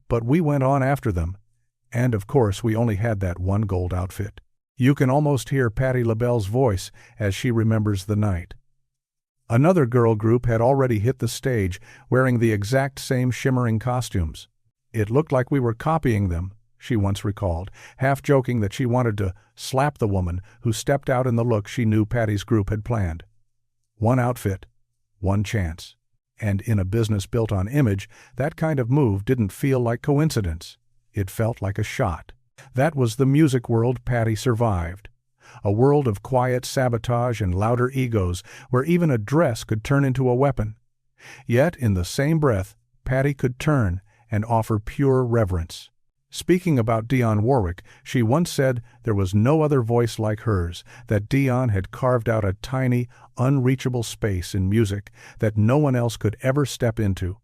But we went on after them. And of course we only had that one gold outfit. You can almost hear Patti LaBelle's voice as she remembers the night. Another girl group had already hit the stage wearing the exact same shimmering costumes. It looked like we were copying them, she once recalled, half joking that she wanted to slap the woman who stepped out in the look she knew Patti's group had planned. One outfit, one chance. And in a business built on image, that kind of move didn't feel like coincidence. It felt like a shot. That was the music world Patti survived. A world of quiet sabotage and louder egos where even a dress could turn into a weapon. Yet, in the same breath, Patti could turn and offer pure reverence. Speaking about Dionne Warwick, she once said there was no other voice like hers, that Dionne had carved out a tiny, unreachable space in music that no one else could ever step into.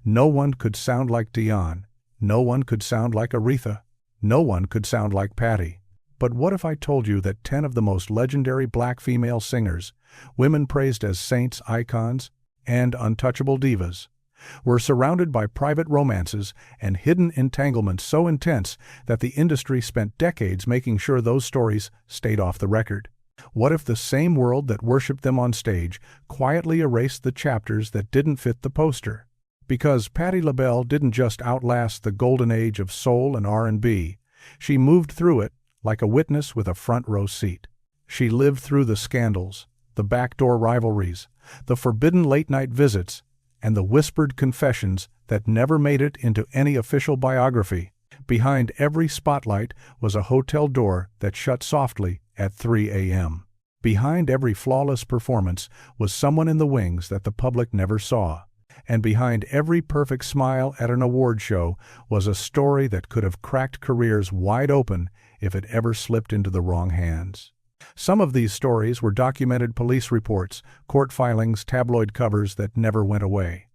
No one could sound like Dionne. No one could sound like Aretha. No one could sound like Patti. But what if I told you that 10 of the most legendary black female singers, women praised as saints, icons, and untouchable divas, were surrounded by private romances and hidden entanglements so intense that the industry spent decades making sure those stories stayed off the record? What if the same world that worshipped them on stage quietly erased the chapters that didn't fit the poster? Because Patti LaBelle didn't just outlast the golden age of soul and R&B, she moved through it like a witness with a front-row seat. She lived through the scandals, the backdoor rivalries, the forbidden late-night visits, and the whispered confessions that never made it into any official biography. Behind every spotlight was a hotel door that shut softly at 3 a.m. Behind every flawless performance was someone in the wings that the public never saw. And behind every perfect smile at an award show was a story that could have cracked careers wide open if it ever slipped into the wrong hands. Some of these stories were documented police reports, court filings, tabloid covers that never went away.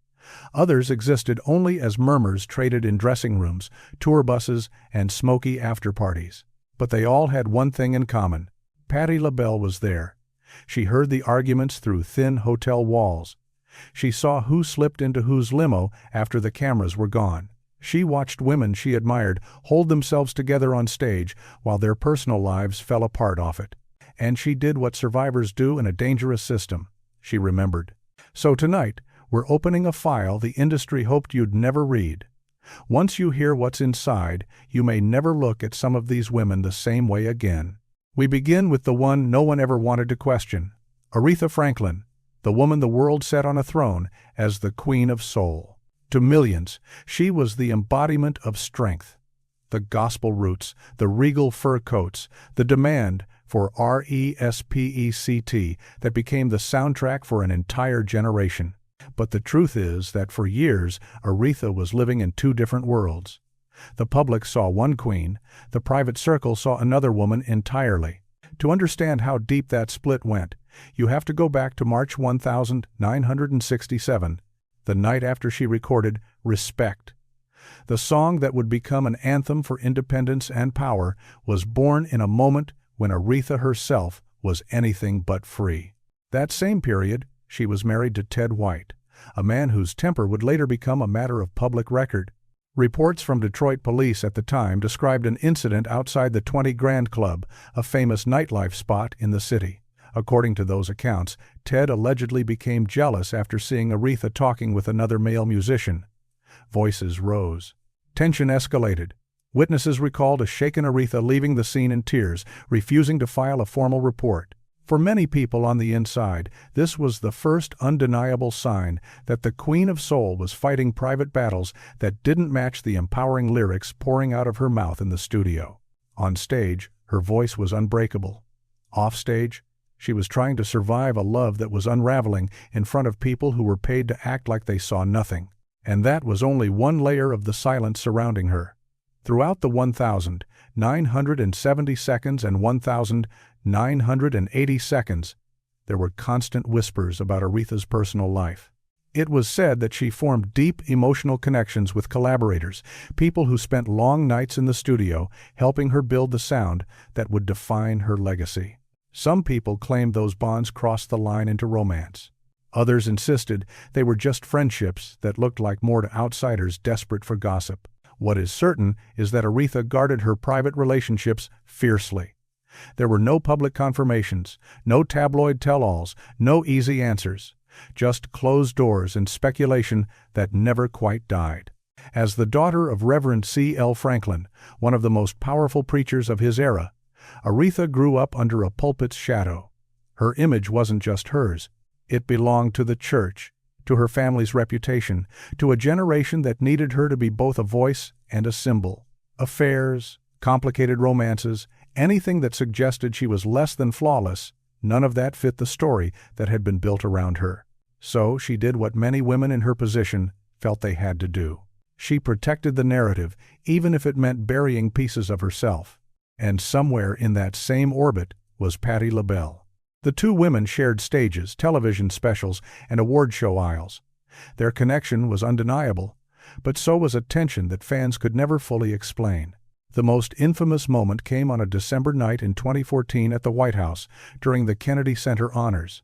Others existed only as murmurs traded in dressing rooms, tour buses, and smoky after-parties. But they all had one thing in common. Patti LaBelle was there. She heard the arguments through thin hotel walls. She saw who slipped into whose limo after the cameras were gone. She watched women she admired hold themselves together on stage while their personal lives fell apart off it. And she did what survivors do in a dangerous system. She remembered. So tonight, we're opening a file the industry hoped you'd never read. Once you hear what's inside, you may never look at some of these women the same way again. We begin with the one no one ever wanted to question, Aretha Franklin, the woman the world set on a throne as the Queen of Soul. To millions, she was the embodiment of strength. The gospel roots, the regal fur coats, the demand for respect that became the soundtrack for an entire generation. But the truth is that for years, Aretha was living in two different worlds. The public saw one queen, the private circle saw another woman entirely. To understand how deep that split went, you have to go back to March 1967, the night after she recorded Respect. The song that would become an anthem for independence and power was born in a moment when Aretha herself was anything but free. That same period, she was married to Ted White, a man whose temper would later become a matter of public record. Reports from Detroit police at the time described an incident outside the 20 Grand Club, a famous nightlife spot in the city. According to those accounts, Ted allegedly became jealous after seeing Aretha talking with another male musician. Voices rose. Tension escalated. Witnesses recalled a shaken Aretha leaving the scene in tears, refusing to file a formal report. For many people on the inside, this was the first undeniable sign that the Queen of Soul was fighting private battles that didn't match the empowering lyrics pouring out of her mouth in the studio. On stage, her voice was unbreakable. Off stage, she was trying to survive a love that was unraveling in front of people who were paid to act like they saw nothing. And that was only one layer of the silence surrounding her. Throughout the 1,970 seconds and 1,980 seconds, there were constant whispers about Aretha's personal life. It was said that she formed deep emotional connections with collaborators, people who spent long nights in the studio helping her build the sound that would define her legacy. Some people claimed those bonds crossed the line into romance. Others insisted they were just friendships that looked like more to outsiders desperate for gossip. What is certain is that Aretha guarded her private relationships fiercely. There were no public confirmations, no tabloid tell-alls, no easy answers, just closed doors and speculation that never quite died. As the daughter of Reverend C. L. Franklin, one of the most powerful preachers of his era, Aretha grew up under a pulpit's shadow. Her image wasn't just hers. It belonged to the church, to her family's reputation, to a generation that needed her to be both a voice and a symbol. Affairs, complicated romances, anything that suggested she was less than flawless, none of that fit the story that had been built around her. So she did what many women in her position felt they had to do. She protected the narrative, even if it meant burying pieces of herself. And somewhere in that same orbit was Patti LaBelle. The two women shared stages, television specials, and award show aisles. Their connection was undeniable, but so was a tension that fans could never fully explain. The most infamous moment came on a December night in 2014 at the White House during the Kennedy Center honors.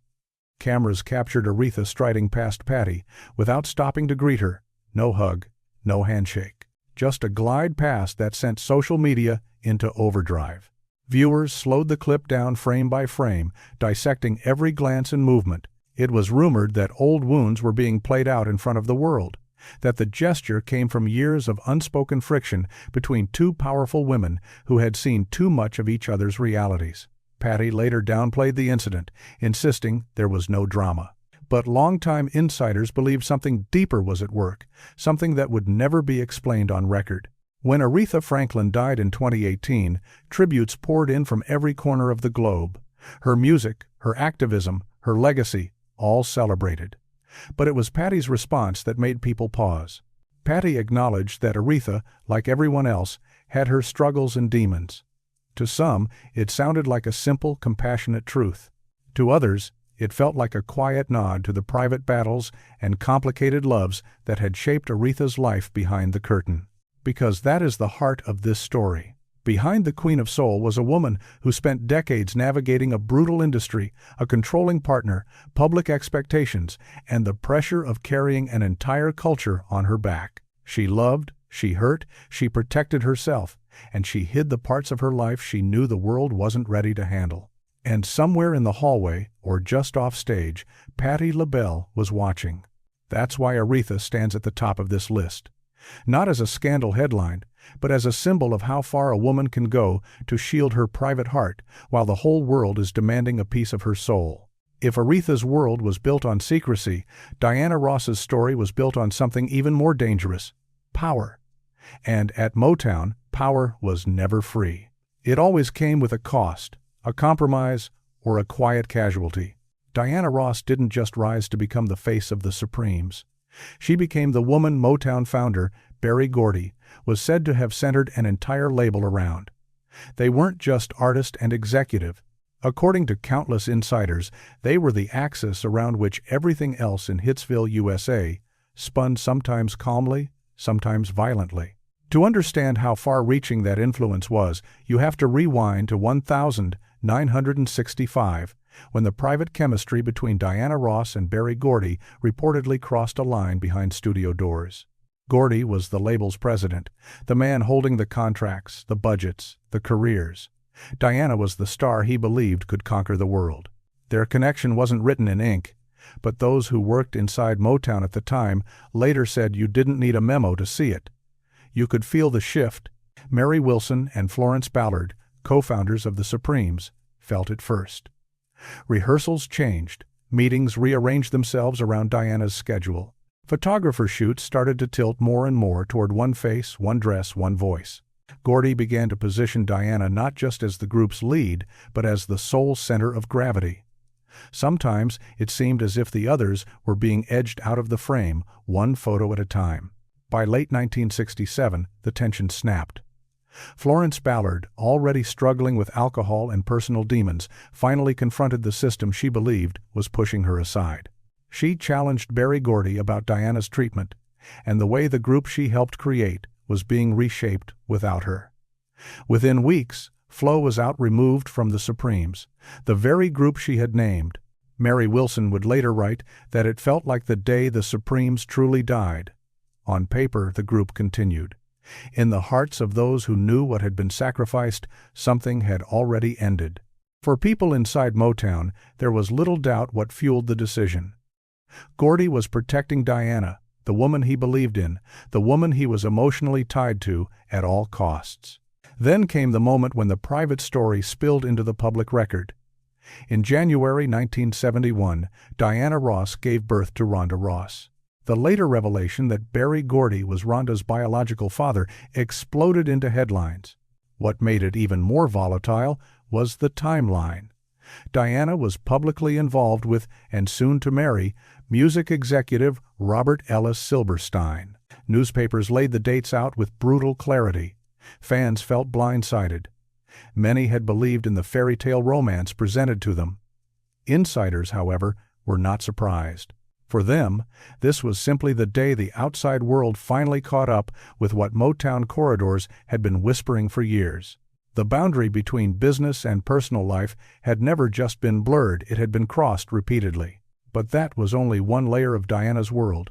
Cameras captured Aretha striding past Patti without stopping to greet her. No hug, no handshake. Just a glide past that sent social media into overdrive. Viewers slowed the clip down frame by frame, dissecting every glance and movement. It was rumored that old wounds were being played out in front of the world, that the gesture came from years of unspoken friction between two powerful women who had seen too much of each other's realities. Patti later downplayed the incident, insisting there was no drama. But longtime insiders believed something deeper was at work, something that would never be explained on record. When Aretha Franklin died in 2018, tributes poured in from every corner of the globe. Her music, her activism, her legacy, all celebrated. But it was Patti's response that made people pause. Patti acknowledged that Aretha, like everyone else, had her struggles and demons. To some, it sounded like a simple, compassionate truth. To others, it felt like a quiet nod to the private battles and complicated loves that had shaped Aretha's life behind the curtain. Because that is the heart of this story. Behind the Queen of Soul was a woman who spent decades navigating a brutal industry, a controlling partner, public expectations, and the pressure of carrying an entire culture on her back. She loved, she hurt, she protected herself, and she hid the parts of her life she knew the world wasn't ready to handle. And somewhere in the hallway, or just off stage, Patti LaBelle was watching. That's why Aretha stands at the top of this list. Not as a scandal headline, but as a symbol of how far a woman can go to shield her private heart while the whole world is demanding a piece of her soul. If Aretha's world was built on secrecy, Diana Ross's story was built on something even more dangerous: power. And at Motown, power was never free. It always came with a cost, a compromise, or a quiet casualty. Diana Ross didn't just rise to become the face of the Supremes. She became the woman Motown founder, Berry Gordy, was said to have centered an entire label around. They weren't just artist and executive. According to countless insiders, they were the axis around which everything else in Hitsville, USA, spun sometimes calmly, sometimes violently. To understand how far-reaching that influence was, you have to rewind to 1965, when the private chemistry between Diana Ross and Berry Gordy reportedly crossed a line behind studio doors. Gordy was the label's president, the man holding the contracts, the budgets, the careers. Diana was the star he believed could conquer the world. Their connection wasn't written in ink, but those who worked inside Motown at the time later said you didn't need a memo to see it. You could feel the shift. Mary Wilson and Florence Ballard, co-founders of the Supremes, felt it first. Rehearsals changed. Meetings rearranged themselves around Diana's schedule. Photographer shoots started to tilt more and more toward one face, one dress, one voice. Gordy began to position Diana not just as the group's lead, but as the sole center of gravity. Sometimes it seemed as if the others were being edged out of the frame, one photo at a time. By late 1967, the tension snapped. Florence Ballard, already struggling with alcohol and personal demons, finally confronted the system she believed was pushing her aside. She challenged Berry Gordy about Diana's treatment, and the way the group she helped create was being reshaped without her. Within weeks, Flo was out, removed from the Supremes, the very group she had named. Mary Wilson would later write that it felt like the day the Supremes truly died. On paper, the group continued. In the hearts of those who knew what had been sacrificed, something had already ended. For people inside Motown, there was little doubt what fueled the decision. Gordy was protecting Diana, the woman he believed in, the woman he was emotionally tied to at all costs. Then came the moment when the private story spilled into the public record. In January 1971, Diana Ross gave birth to Rhonda Ross. The later revelation that Berry Gordy was Rhonda's biological father exploded into headlines. What made it even more volatile was the timeline. Diana was publicly involved with, and soon to marry, music executive Robert Ellis Silberstein. Newspapers laid the dates out with brutal clarity. Fans felt blindsided. Many had believed in the fairy tale romance presented to them. Insiders, however, were not surprised. For them, this was simply the day the outside world finally caught up with what Motown corridors had been whispering for years. The boundary between business and personal life had never just been blurred, it had been crossed repeatedly. But that was only one layer of Diana's world.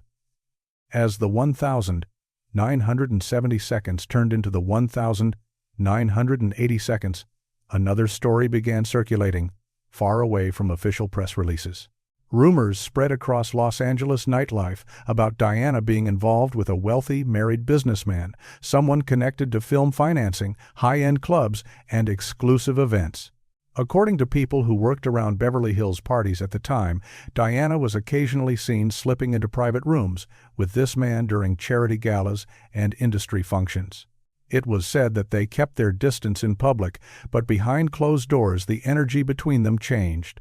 As the 1,970 seconds turned into the 1,980 seconds, another story began circulating, far away from official press releases. Rumors spread across Los Angeles nightlife about Diana being involved with a wealthy, married businessman, someone connected to film financing, high-end clubs, and exclusive events. According to people who worked around Beverly Hills parties at the time, Diana was occasionally seen slipping into private rooms with this man during charity galas and industry functions. It was said that they kept their distance in public, but behind closed doors the energy between them changed.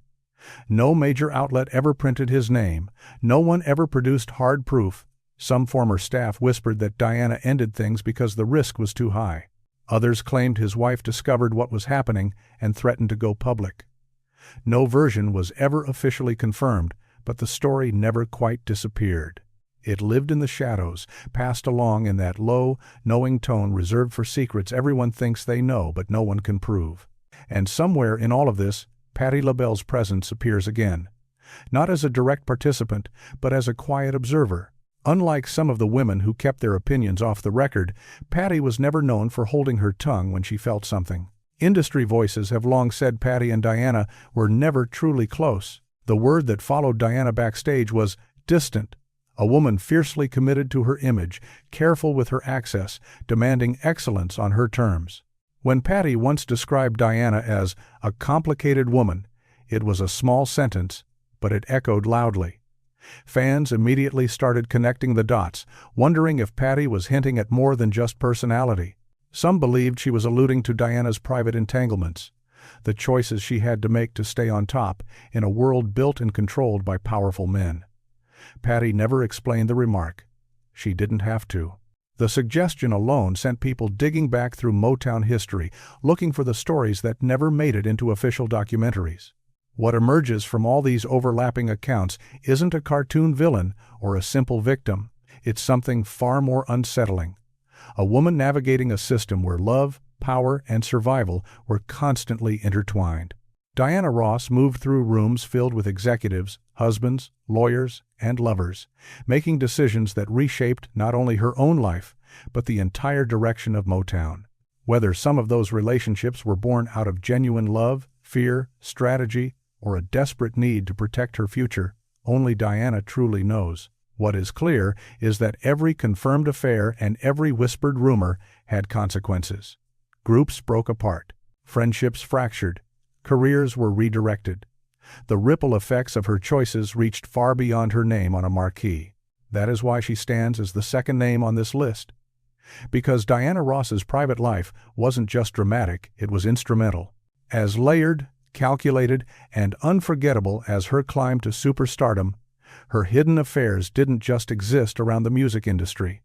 No major outlet ever printed his name. No one ever produced hard proof. Some former staff whispered that Diana ended things because the risk was too high. Others claimed his wife discovered what was happening and threatened to go public. No version was ever officially confirmed, but the story never quite disappeared. It lived in the shadows, passed along in that low, knowing tone reserved for secrets everyone thinks they know but no one can prove. And somewhere in all of this, Patti LaBelle's presence appears again. Not as a direct participant, but as a quiet observer. Unlike some of the women who kept their opinions off the record, Patti was never known for holding her tongue when she felt something. Industry voices have long said Patti and Diana were never truly close. The word that followed Diana backstage was distant. A woman fiercely committed to her image, careful with her access, demanding excellence on her terms. When Patti once described Diana as a complicated woman, it was a small sentence, but it echoed loudly. Fans immediately started connecting the dots, wondering if Patti was hinting at more than just personality. Some believed she was alluding to Diana's private entanglements, the choices she had to make to stay on top in a world built and controlled by powerful men. Patti never explained the remark. She didn't have to. The suggestion alone sent people digging back through Motown history, looking for the stories that never made it into official documentaries. What emerges from all these overlapping accounts isn't a cartoon villain or a simple victim. It's something far more unsettling. A woman navigating a system where love, power, and survival were constantly intertwined. Diana Ross moved through rooms filled with executives, husbands, lawyers, and lovers, making decisions that reshaped not only her own life, but the entire direction of Motown. Whether some of those relationships were born out of genuine love, fear, strategy, or a desperate need to protect her future, only Diana truly knows. What is clear is that every confirmed affair and every whispered rumor had consequences. Groups broke apart. Friendships fractured. Careers were redirected. The ripple effects of her choices reached far beyond her name on a marquee. That is why she stands as the second name on this list. Because Diana Ross's private life wasn't just dramatic, it was instrumental. As layered, calculated, and unforgettable as her climb to superstardom, her hidden affairs didn't just exist around the music industry.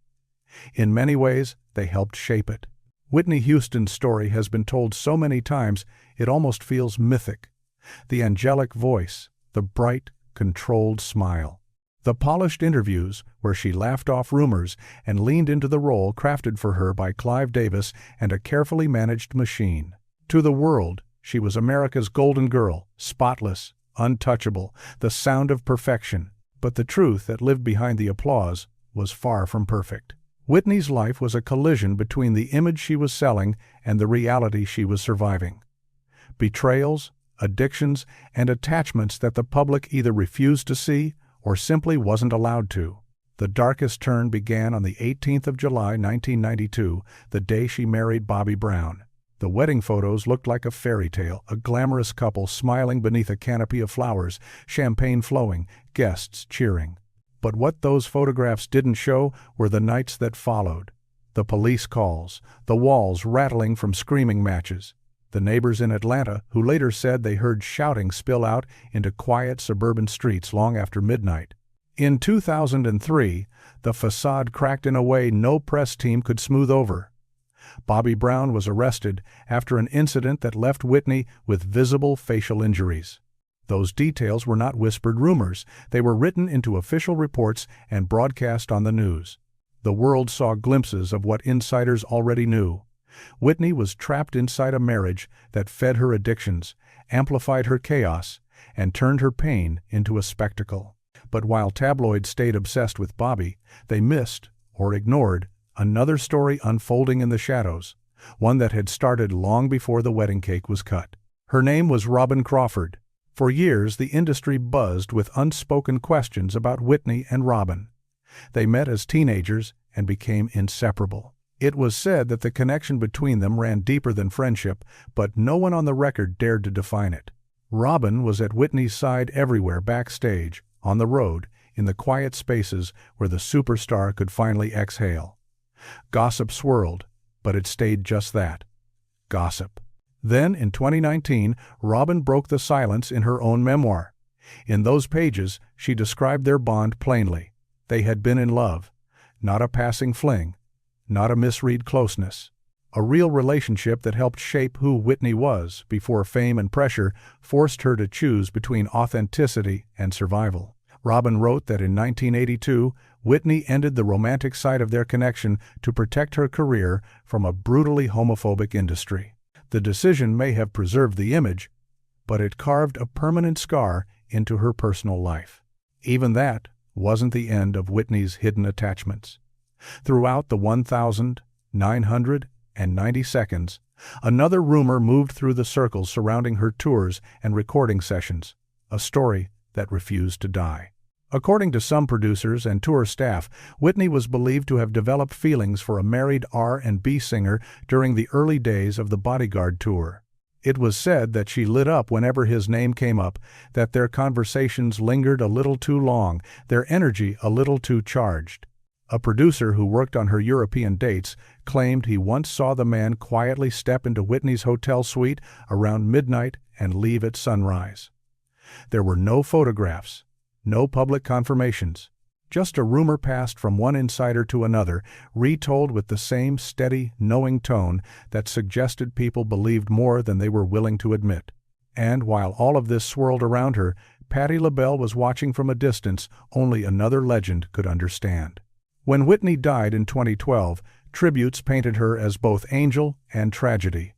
In many ways, they helped shape it. Whitney Houston's story has been told so many times it almost feels mythic. The angelic voice, the bright, controlled smile. The polished interviews where she laughed off rumors and leaned into the role crafted for her by Clive Davis and a carefully managed machine. To the world, she was America's golden girl, spotless, untouchable, the sound of perfection. But the truth that lived behind the applause was far from perfect. Whitney's life was a collision between the image she was selling and the reality she was surviving. Betrayals, addictions, and attachments that the public either refused to see or simply wasn't allowed to. The darkest turn began on the 18th of July, 1992, the day she married Bobby Brown. The wedding photos looked like a fairy tale, a glamorous couple smiling beneath a canopy of flowers, champagne flowing, guests cheering. But what those photographs didn't show were the nights that followed. The police calls, the walls rattling from screaming matches. The neighbors in Atlanta, who later said they heard shouting spill out into quiet suburban streets long after midnight. In 2003, the facade cracked in a way no press team could smooth over. Bobby Brown was arrested after an incident that left Whitney with visible facial injuries. Those details were not whispered rumors. They were written into official reports and broadcast on the news. The world saw glimpses of what insiders already knew. Whitney was trapped inside a marriage that fed her addictions, amplified her chaos, and turned her pain into a spectacle. But while tabloids stayed obsessed with Bobby, they missed, or ignored, another story unfolding in the shadows, one that had started long before the wedding cake was cut. Her name was Robin Crawford. For years, the industry buzzed with unspoken questions about Whitney and Robin. They met as teenagers and became inseparable. It was said that the connection between them ran deeper than friendship, but no one on the record dared to define it. Robin was at Whitney's side everywhere, backstage, on the road, in the quiet spaces where the superstar could finally exhale. Gossip swirled, but it stayed just that, gossip. Then, in 2019, Robin broke the silence in her own memoir. In those pages, she described their bond plainly. They had been in love, not a passing fling, not a misread closeness. A real relationship that helped shape who Whitney was before fame and pressure forced her to choose between authenticity and survival. Robin wrote that in 1982, Whitney ended the romantic side of their connection to protect her career from a brutally homophobic industry. The decision may have preserved the image, but it carved a permanent scar into her personal life. Even that wasn't the end of Whitney's hidden attachments. Throughout the 1,990 seconds, another rumor moved through the circles surrounding her tours and recording sessions, a story that refused to die. According to some producers and tour staff, Whitney was believed to have developed feelings for a married R&B singer during the early days of the Bodyguard tour. It was said that she lit up whenever his name came up, that their conversations lingered a little too long, their energy a little too charged. A producer who worked on her European dates claimed he once saw the man quietly step into Whitney's hotel suite around midnight and leave at sunrise. There were no photographs, no public confirmations, just a rumor passed from one insider to another, retold with the same steady, knowing tone that suggested people believed more than they were willing to admit. And while all of this swirled around her, Patti LaBelle was watching from a distance only another legend could understand. When Whitney died in 2012, tributes painted her as both angel and tragedy.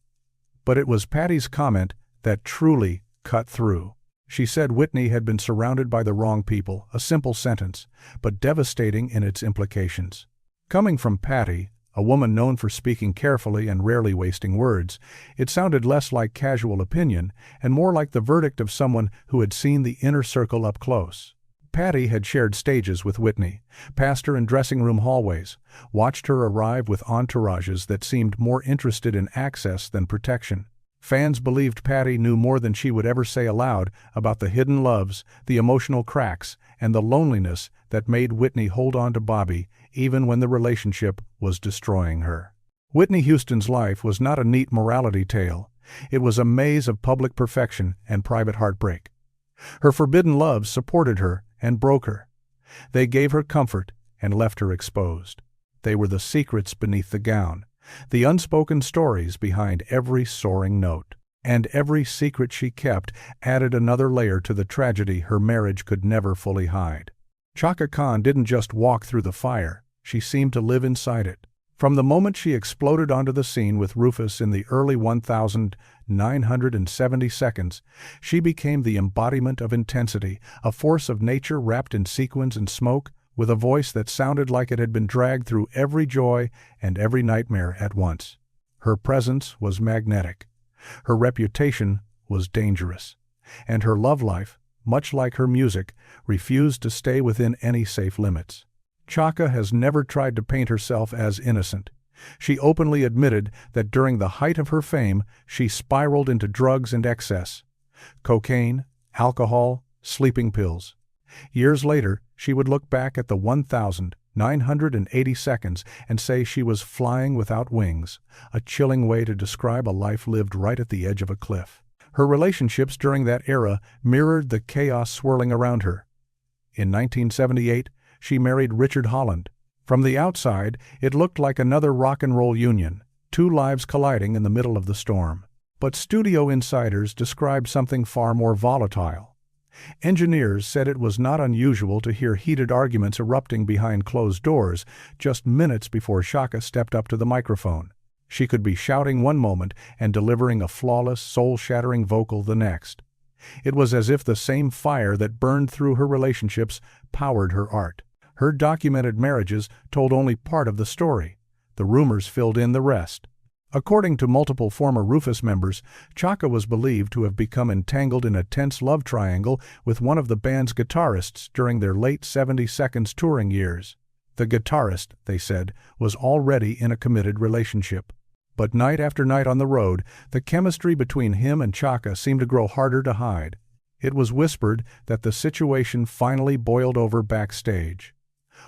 But it was Patti's comment that truly cut through. She said Whitney had been surrounded by the wrong people, a simple sentence, but devastating in its implications. Coming from Patti, a woman known for speaking carefully and rarely wasting words, it sounded less like casual opinion and more like the verdict of someone who had seen the inner circle up close. Patti had shared stages with Whitney, passed her in dressing room hallways, watched her arrive with entourages that seemed more interested in access than protection. Fans believed Patti knew more than she would ever say aloud about the hidden loves, the emotional cracks, and the loneliness that made Whitney hold on to Bobby even when the relationship was destroying her. Whitney Houston's life was not a neat morality tale. It was a maze of public perfection and private heartbreak. Her forbidden loves supported her and broke her. They gave her comfort and left her exposed. They were the secrets beneath the gown, the unspoken stories behind every soaring note. And every secret she kept added another layer to the tragedy her marriage could never fully hide. Chaka Khan didn't just walk through the fire, she seemed to live inside it. From the moment she exploded onto the scene with Rufus in the early 1,970 seconds, she became the embodiment of intensity, a force of nature wrapped in sequins and smoke, with a voice that sounded like it had been dragged through every joy and every nightmare at once. Her presence was magnetic. Her reputation was dangerous. And her love life, much like her music, refused to stay within any safe limits. Chaka has never tried to paint herself as innocent. She openly admitted that during the height of her fame, she spiraled into drugs and excess. Cocaine, alcohol, sleeping pills. Years later, she would look back at the 1,980 seconds and say she was flying without wings, a chilling way to describe a life lived right at the edge of a cliff. Her relationships during that era mirrored the chaos swirling around her. In 1978, she married Richard Holland. From the outside, it looked like another rock and roll union, two lives colliding in the middle of the storm. But studio insiders described something far more volatile. Engineers said it was not unusual to hear heated arguments erupting behind closed doors just minutes before Chaka stepped up to the microphone. She could be shouting one moment and delivering a flawless, soul-shattering vocal the next. It was as if the same fire that burned through her relationships powered her art. Her documented marriages told only part of the story. The rumors filled in the rest. According to multiple former Rufus members, Chaka was believed to have become entangled in a tense love triangle with one of the band's guitarists during their late 70 Seconds touring years. The guitarist, they said, was already in a committed relationship. But night after night on the road, the chemistry between him and Chaka seemed to grow harder to hide. It was whispered that the situation finally boiled over backstage.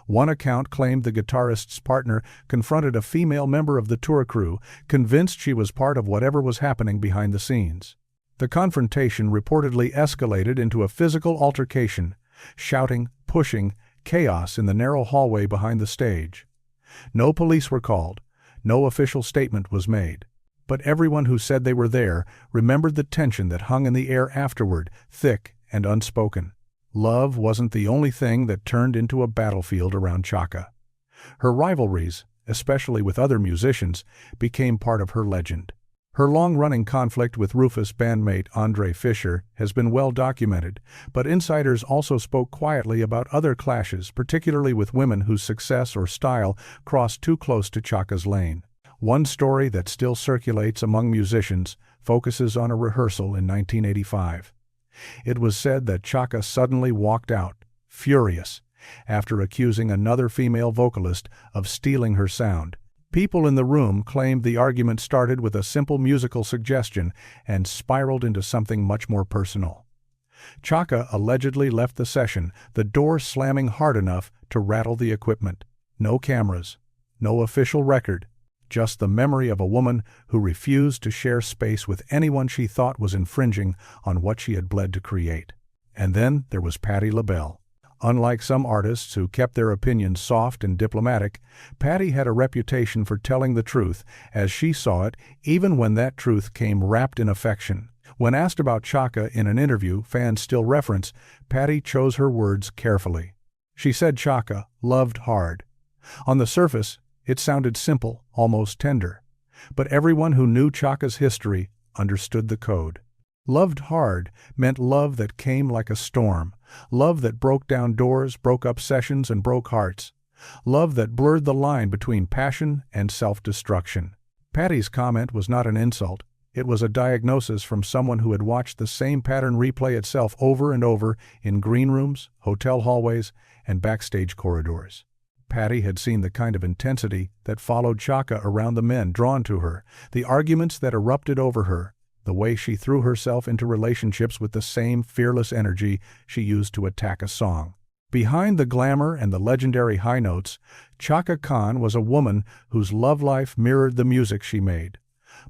One account claimed the guitarist's partner confronted a female member of the tour crew, convinced she was part of whatever was happening behind the scenes. The confrontation reportedly escalated into a physical altercation, shouting, pushing, chaos in the narrow hallway behind the stage. No police were called. No official statement was made. But everyone who said they were there remembered the tension that hung in the air afterward, thick and unspoken. Love wasn't the only thing that turned into a battlefield around Chaka. Her rivalries, especially with other musicians, became part of her legend. Her long-running conflict with Rufus bandmate Andre Fisher has been well documented, but insiders also spoke quietly about other clashes, particularly with women whose success or style crossed too close to Chaka's lane. One story that still circulates among musicians focuses on a rehearsal in 1985. It was said that Chaka suddenly walked out, furious, after accusing another female vocalist of stealing her sound. People in the room claimed the argument started with a simple musical suggestion and spiraled into something much more personal. Chaka allegedly left the session, the door slamming hard enough to rattle the equipment. No cameras, no official record, just the memory of a woman who refused to share space with anyone she thought was infringing on what she had bled to create. And then there was Patti LaBelle. Unlike some artists who kept their opinions soft and diplomatic, Patti had a reputation for telling the truth as she saw it, even when that truth came wrapped in affection. When asked about Chaka in an interview fans still reference, Patti chose her words carefully. She said Chaka loved hard. On the surface, it sounded simple, almost tender. But everyone who knew Chaka's history understood the code. Loved hard meant love that came like a storm, love that broke down doors, broke up sessions, and broke hearts, love that blurred the line between passion and self-destruction. Patti's comment was not an insult. It was a diagnosis from someone who had watched the same pattern replay itself over and over in green rooms, hotel hallways, and backstage corridors. Patti had seen the kind of intensity that followed Chaka around the men drawn to her, the arguments that erupted over her, the way she threw herself into relationships with the same fearless energy she used to attack a song. Behind the glamour and the legendary high notes, Chaka Khan was a woman whose love life mirrored the music she made.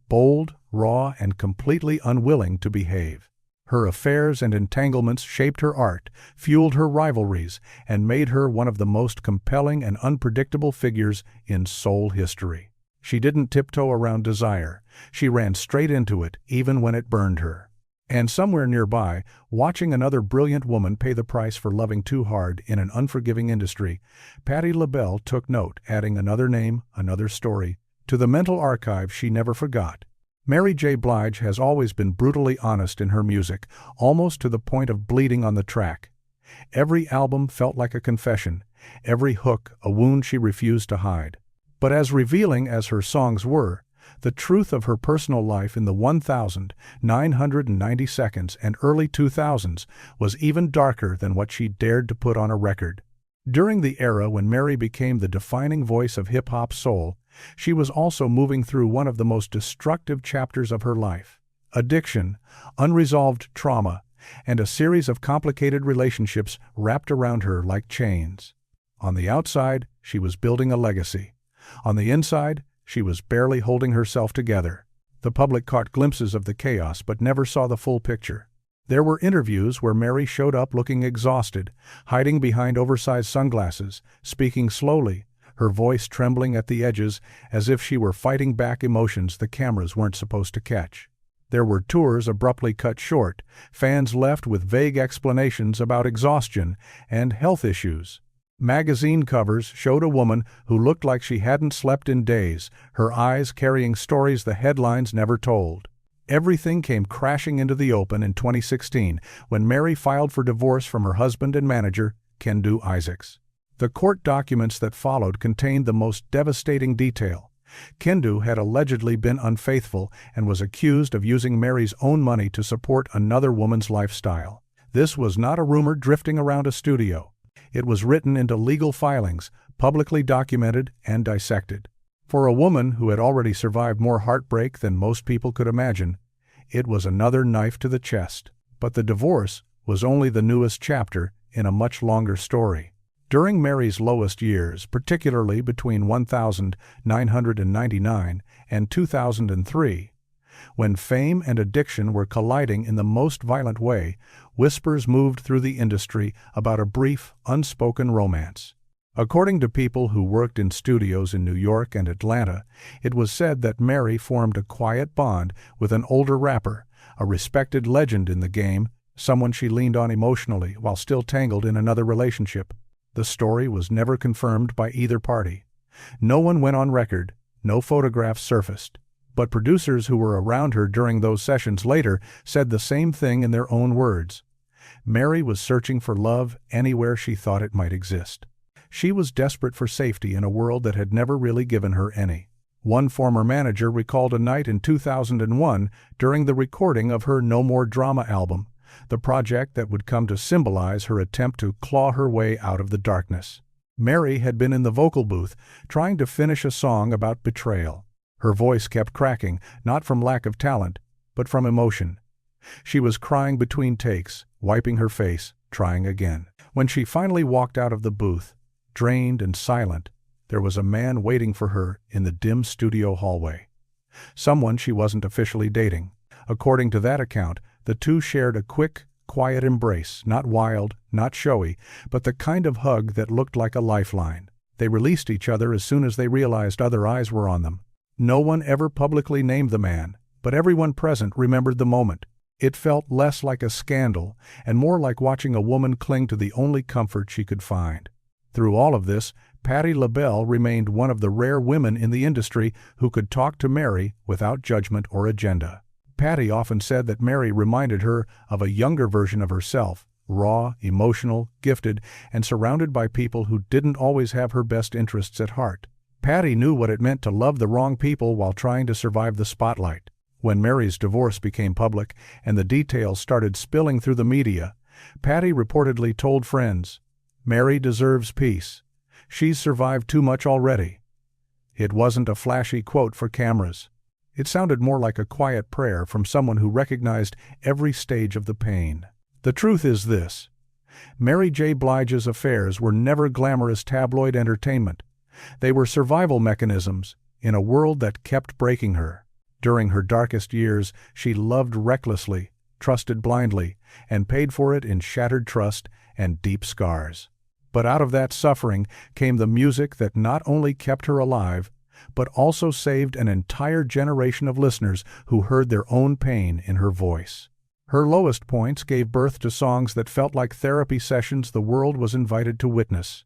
Bold, raw, and completely unwilling to behave. Her affairs and entanglements shaped her art, fueled her rivalries, and made her one of the most compelling and unpredictable figures in soul history. She didn't tiptoe around desire. She ran straight into it, even when it burned her. And somewhere nearby, watching another brilliant woman pay the price for loving too hard in an unforgiving industry, Patti LaBelle took note, adding another name, another story, to the mental archive she never forgot. Mary J. Blige has always been brutally honest in her music, almost to the point of bleeding on the track. Every album felt like a confession, every hook a wound she refused to hide. But as revealing as her songs were, the truth of her personal life in the 1990 seconds and early 2000s was even darker than what she dared to put on a record. During the era when Mary became the defining voice of hip-hop soul, she was also moving through one of the most destructive chapters of her life. Addiction, unresolved trauma, and a series of complicated relationships wrapped around her like chains. On the outside, she was building a legacy. On the inside, she was barely holding herself together. The public caught glimpses of the chaos but never saw the full picture. There were interviews where Mary showed up looking exhausted, hiding behind oversized sunglasses, speaking slowly, her voice trembling at the edges as if she were fighting back emotions the cameras weren't supposed to catch. There were tours abruptly cut short, fans left with vague explanations about exhaustion and health issues. Magazine covers showed a woman who looked like she hadn't slept in days, her eyes carrying stories the headlines never told. Everything came crashing into the open in 2016 when Mary filed for divorce from her husband and manager, Kendu Isaacs. The court documents that followed contained the most devastating detail. Kendu had allegedly been unfaithful and was accused of using Mary's own money to support another woman's lifestyle. This was not a rumor drifting around a studio. It was written into legal filings, publicly documented and dissected. For a woman who had already survived more heartbreak than most people could imagine, it was another knife to the chest. But the divorce was only the newest chapter in a much longer story. During Mary's lowest years, particularly between 1999 and 2003, when fame and addiction were colliding in the most violent way, whispers moved through the industry about a brief, unspoken romance. According to people who worked in studios in New York and Atlanta, it was said that Mary formed a quiet bond with an older rapper, a respected legend in the game, someone she leaned on emotionally while still tangled in another relationship. The story was never confirmed by either party. No one went on record, no photographs surfaced. But producers who were around her during those sessions later said the same thing in their own words. Mary was searching for love anywhere she thought it might exist. She was desperate for safety in a world that had never really given her any. One former manager recalled a night in 2001 during the recording of her No More Drama album, the project that would come to symbolize her attempt to claw her way out of the darkness. Mary had been in the vocal booth trying to finish a song about betrayal. Her voice kept cracking, not from lack of talent, but from emotion. She was crying between takes, wiping her face, trying again. When she finally walked out of the booth, drained and silent, there was a man waiting for her in the dim studio hallway. Someone she wasn't officially dating. According to that account, the two shared a quick, quiet embrace, not wild, not showy, but the kind of hug that looked like a lifeline. They released each other as soon as they realized other eyes were on them. No one ever publicly named the man, but everyone present remembered the moment. It felt less like a scandal and more like watching a woman cling to the only comfort she could find. Through all of this, Patti LaBelle remained one of the rare women in the industry who could talk to Mary without judgment or agenda. Patti often said that Mary reminded her of a younger version of herself, raw, emotional, gifted, and surrounded by people who didn't always have her best interests at heart. Patti knew what it meant to love the wrong people while trying to survive the spotlight. When Mary's divorce became public and the details started spilling through the media, Patti reportedly told friends, "Mary deserves peace. She's survived too much already." It wasn't a flashy quote for cameras. It sounded more like a quiet prayer from someone who recognized every stage of the pain. The truth is this: Mary J. Blige's affairs were never glamorous tabloid entertainment. They were survival mechanisms in a world that kept breaking her. During her darkest years, she loved recklessly, trusted blindly, and paid for it in shattered trust and deep scars. But out of that suffering came the music that not only kept her alive, but also saved an entire generation of listeners who heard their own pain in her voice. Her lowest points gave birth to songs that felt like therapy sessions the world was invited to witness.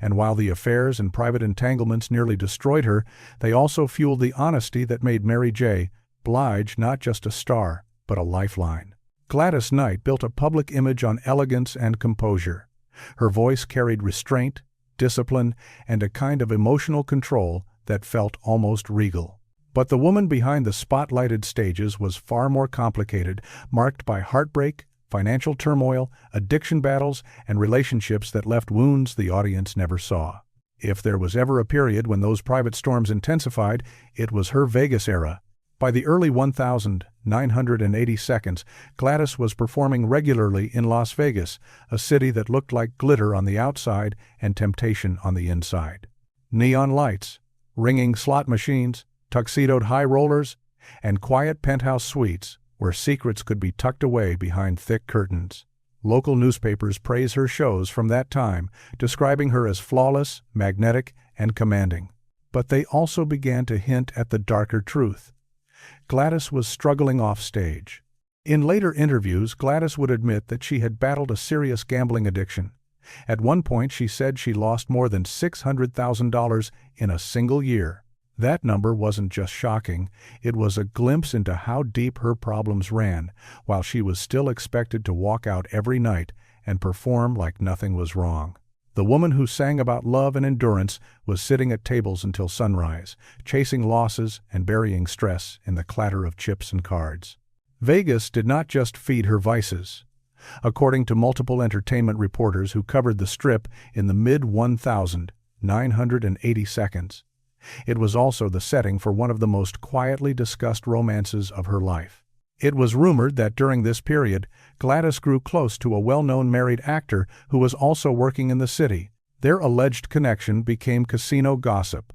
And while the affairs and private entanglements nearly destroyed her, they also fueled the honesty that made Mary J. Blige not just a star, but a lifeline. Gladys Knight built a public image on elegance and composure. Her voice carried restraint, discipline, and a kind of emotional control that felt almost regal. But the woman behind the spotlighted stages was far more complicated, marked by heartbreak, financial turmoil, addiction battles, and relationships that left wounds the audience never saw. If there was ever a period when those private storms intensified, it was her Vegas era. By the early 1980s, Gladys was performing regularly in Las Vegas, a city that looked like glitter on the outside and temptation on the inside. Neon lights, ringing slot machines, tuxedoed high rollers, and quiet penthouse suites where secrets could be tucked away behind thick curtains. Local newspapers praise her shows from that time, describing her as flawless, magnetic, and commanding. But they also began to hint at the darker truth. Gladys was struggling off stage. In later interviews, Gladys would admit that she had battled a serious gambling addiction. At one point, she said she lost more than $600,000 in a single year. That number wasn't just shocking, it was a glimpse into how deep her problems ran, while she was still expected to walk out every night and perform like nothing was wrong. The woman who sang about love and endurance was sitting at tables until sunrise, chasing losses and burying stress in the clatter of chips and cards. Vegas did not just feed her vices. According to multiple entertainment reporters who covered the Strip in the mid-1980s, it was also the setting for one of the most quietly discussed romances of her life. It was rumored that during this period, Gladys grew close to a well-known married actor who was also working in the city. Their alleged connection became casino gossip.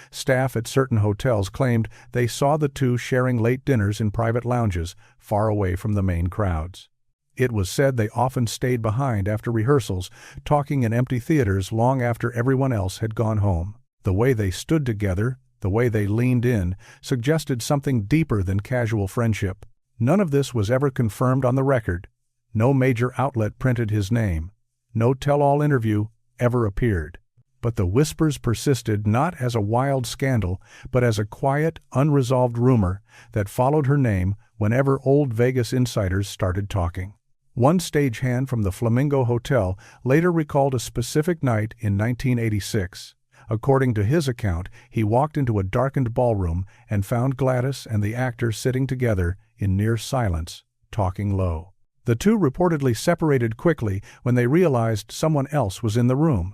Staff at certain hotels claimed they saw the two sharing late dinners in private lounges, far away from the main crowds. It was said they often stayed behind after rehearsals, talking in empty theaters long after everyone else had gone home. The way they stood together, the way they leaned in, suggested something deeper than casual friendship. None of this was ever confirmed on the record. No major outlet printed his name. No tell-all interview ever appeared. But the whispers persisted not as a wild scandal, but as a quiet, unresolved rumor that followed her name whenever old Vegas insiders started talking. One stagehand from the Flamingo Hotel later recalled a specific night in 1986. According to his account, he walked into a darkened ballroom and found Gladys and the actor sitting together in near silence, talking low. The two reportedly separated quickly when they realized someone else was in the room.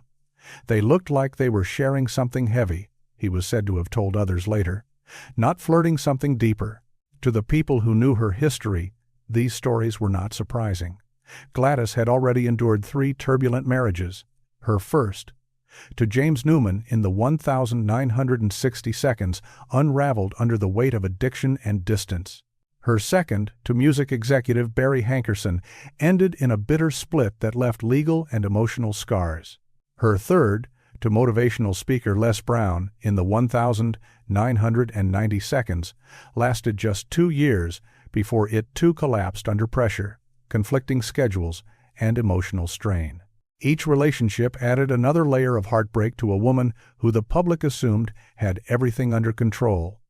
They looked like they were sharing something heavy, he was said to have told others later, not flirting something deeper. To the people who knew her history, these stories were not surprising. Gladys had already endured 3 turbulent marriages. Her first, to James Newman in the 1960 seconds, unraveled under the weight of addiction and distance. Her second, to music executive Barry Hankerson, ended in a bitter split that left legal and emotional scars. Her third, to motivational speaker Les Brown in the 1990 seconds, lasted just 2 years before it too collapsed under pressure, conflicting schedules, and emotional strain. Each relationship added another layer of heartbreak to a woman who the public assumed had everything under control.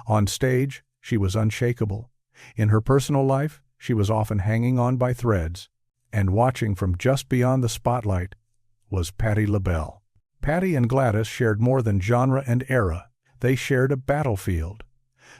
On stage, she was unshakable. In her personal life, she was often hanging on by threads. And watching from just beyond the spotlight was Patti LaBelle. Patti and Gladys shared more than genre and era. They shared a battlefield.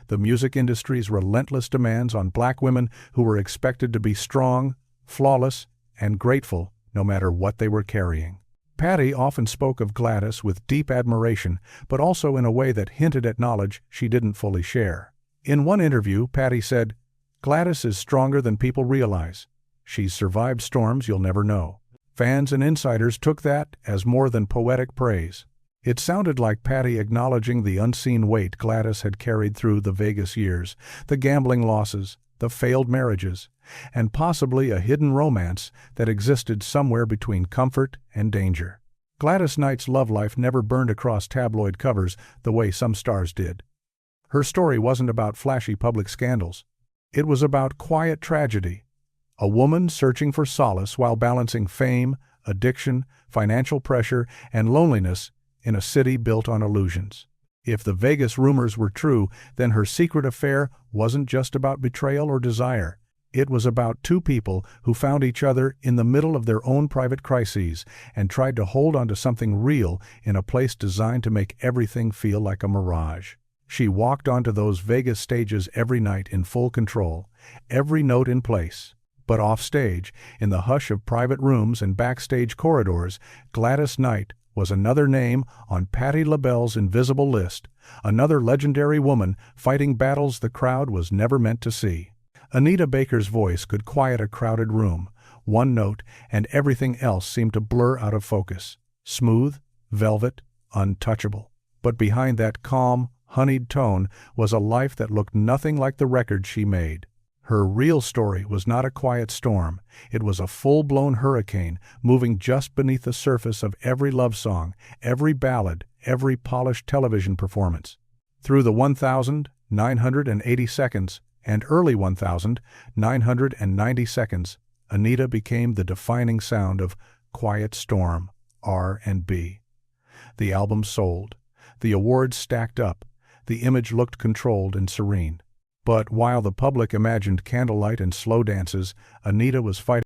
The music industry's relentless demands on black women who were expected to be strong, flawless, and grateful no matter what they were carrying. Patti often spoke of Gladys with deep admiration, but also in a way that hinted at knowledge she didn't fully share. In one interview, Patti said, "Gladys is stronger than people realize. She's survived storms you'll never know." Fans and insiders took that as more than poetic praise. It sounded like Patti acknowledging the unseen weight Gladys had carried through the Vegas years, the gambling losses, the failed marriages, and possibly a hidden romance that existed somewhere between comfort and danger. Gladys Knight's love life never burned across tabloid covers the way some stars did. Her story wasn't about flashy public scandals. It was about quiet tragedy. A woman searching for solace while balancing fame, addiction, financial pressure, and loneliness in a city built on illusions. If the Vegas rumors were true, then her secret affair wasn't just about betrayal or desire. It was about two people who found each other in the middle of their own private crises and tried to hold on to something real in a place designed to make everything feel like a mirage. She walked onto those Vegas stages every night in full control, every note in place. But offstage, in the hush of private rooms and backstage corridors, Gladys Knight was another name on Patti LaBelle's invisible list, another legendary woman fighting battles the crowd was never meant to see. Anita Baker's voice could quiet a crowded room. One note, and everything else seemed to blur out of focus. Smooth, velvet, untouchable. But behind that calm, honeyed tone was a life that looked nothing like the record she made. Her real story was not a quiet storm. It was a full-blown hurricane moving just beneath the surface of every love song, every ballad, every polished television performance. Through the 1,980 seconds and early 1,990 seconds, Anita became the defining sound of quiet storm, R&B. The album sold. The awards stacked up. The image looked controlled and serene. But while the public imagined candlelight and slow dances, Anita was fighting